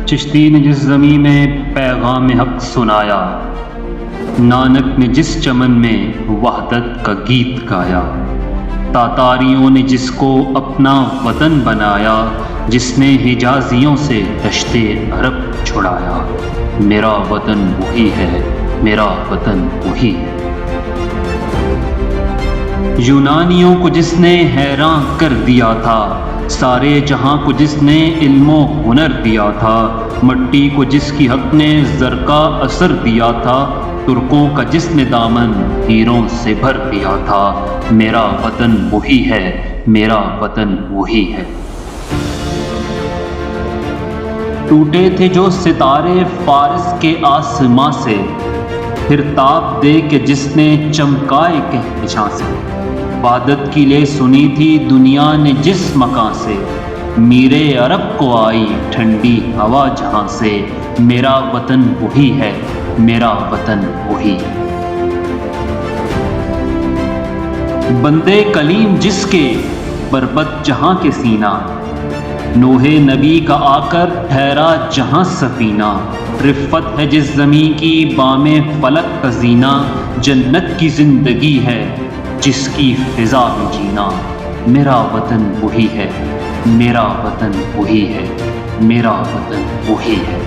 چشتی نے جس زمین میں پیغام حق سنایا، نانک نے جس چمن میں وحدت کا گیت گایا، تاتاریوں نے جس کو اپنا وطن بنایا، جس نے حجازیوں سے دشت عرب چھڑایا، میرا وطن وہی ہے، میرا وطن وہی ہے۔ یونانیوں کو جس نے حیران کر دیا تھا، سارے جہاں کو جس نے علم و ہنر دیا تھا، مٹی کو جس کی حق نے زر کا اثر دیا تھا، ترکوں کا جس نے دامن ہیروں سے بھر دیا تھا، میرا وطن وہی ہے، میرا وطن وہی ہے۔ ٹوٹے تھے جو ستارے فارس کے آسماں سے، پھر تاب دے کے جس نے چمکائے کہکشاں سے، وحدت کی لے سنی تھی دنیا نے جس مکان سے، میرے عرب کو آئی ٹھنڈی ہوا جہاں سے، میرا وطن وہی ہے، میرا وطن وہی ہے۔ بندے کلیم جس کے بربط جہاں کے سینہ، نوح نبی کا آ کر ٹھہرا جہاں سفینہ، رفت ہے جس زمیں کی بام فلک کا زینہ، جنت کی زندگی ہے جس کی فضا میں جینا، میرا وطن وہی ہے، میرا وطن وہی ہے، میرا وطن وہی ہے۔